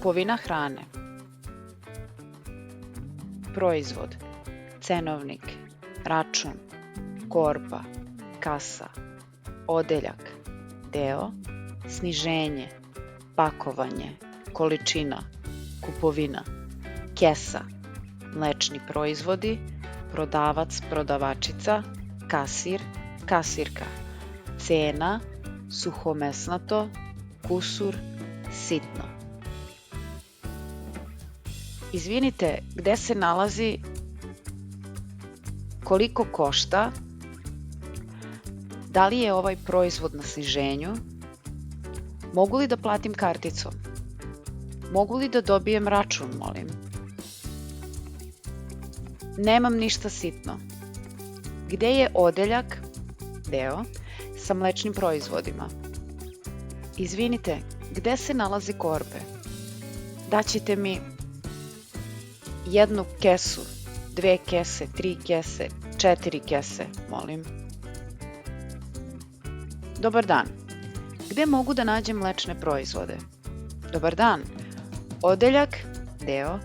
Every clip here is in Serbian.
Kupovina hrane. Proizvod, cenovnik, račun, korpa, kasa, odeljak, deo, sniženje, pakovanje, količina, kupovina, kesa, mlečni proizvodi, prodavac, prodavačica, kasir, kasirka, cena, suhomesnato, kusur, sitno. Izvinite, gde se nalazi, koliko košta, da li je ovaj proizvod na sniženju, mogu li da platim karticom, mogu li da dobijem račun, molim. Nemam ništa sitno. Gde je odeljak, deo, sa mlečnim proizvodima? Izvinite, gde se nalazi korpe? Daćete mi jednu kesu, 2 kese, 3 kese, 4 kese, molim. Dobar dan. Gde mogu da nađem mlečne proizvode? Dobar dan. Odeljak, deo,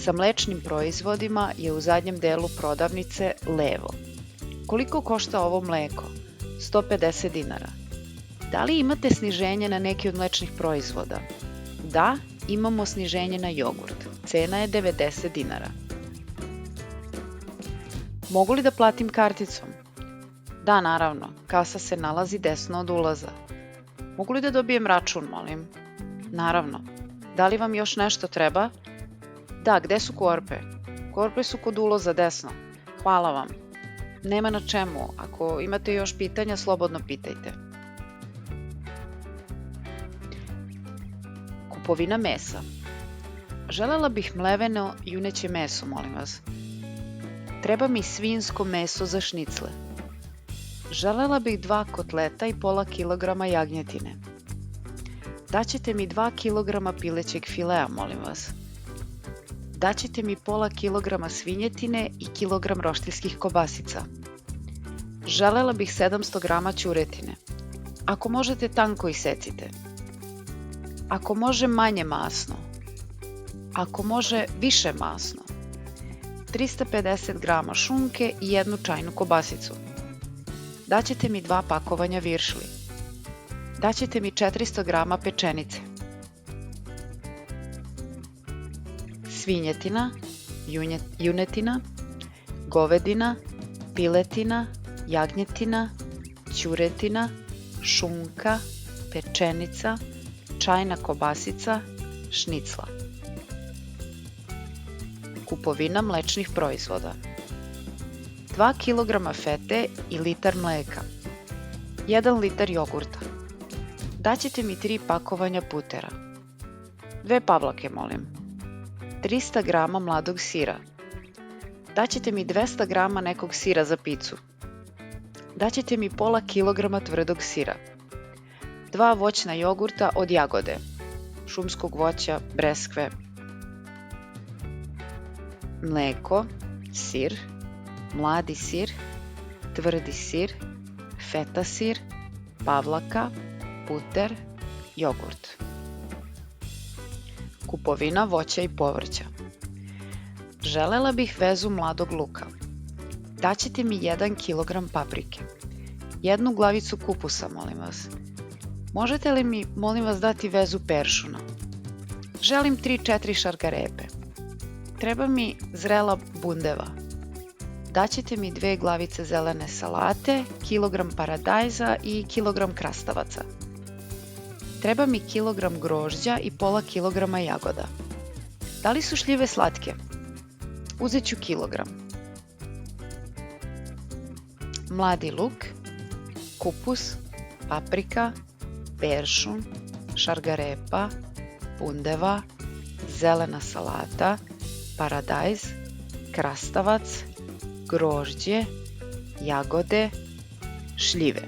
sa mlečnim proizvodima je u zadnjem delu prodavnice levo. Koliko košta ovo mleko? 150 dinara. Da li imate sniženje na neki od mlečnih proizvoda? Da, imamo sniženje na jogurt. Cena je 90 dinara. Mogu li da platim karticom? Da, naravno. Kasa se nalazi desno od ulaza. Mogu li da dobijem račun, molim? Naravno. Da li vam još nešto treba? Da, gde su korpe? Korpe su kod ulaza desno. Hvala vam. Nema na čemu. Ako imate još pitanja, slobodno pitajte. Kupovina mesa. Želela bih mleveno juneće meso, molim vas. Treba mi svinjsko meso za šnicle. Želela bih 2 kotleta i pola kilograma jagnjetine. Daćete mi 2 kilograma pilećeg filea, molim vas. Daćete mi pola kilograma svinjetine i kilogram roštiljskih kobasica. Želela bih 700 grama ćuretine. Ako možete tanko isecite. Ako može manje masno. Ako može više masno. 350 grama šunke i 1 čajnu kobasicu. Daćete mi 2 pakovanja viršli. Daćete mi 400 grama pečenice. Svinjetina, junetina, govedina, piletina, jagnjetina, ćuretina, šunka, pečenica, čajna kobasica, šnicla. Kupovina mlečnih proizvoda. 2 kg fete i litar mleka. 1 litar jogurta. Daćete mi 3 pakovanja putera. 2 pavlake, molim. 300 grama mladog sira. Daćete mi 200 grama nekog sira za picu. Daćete mi pola kilograma tvrdog sira. 2 voćna jogurta od jagode, šumskog voća, breskve. Mleko, sir, mladi sir, tvrdi sir, feta sir, pavlaka, puter, jogurt. Kupovina voća i povrća. Želela bih vezu mladog luka. Daćete mi 1 kg paprike. 1 glavicu kupusa, molim vas. Možete li mi, molim vas, dati vezu peršuna? Želim 3-4 šargarepe. Treba mi zrela bundeva. Daćete mi 2 glavice zelene salate, kilogram paradajza i kilogram krastavaca. Treba mi kilogram grožđa i pola kilograma jagoda. Da li su šljive slatke? Uzet ću kilogram. Mladi luk, kupus, paprika, peršun, šargarepa, bundeva, zelena salata, paradajz, krastavac, grožđe, jagode, šljive.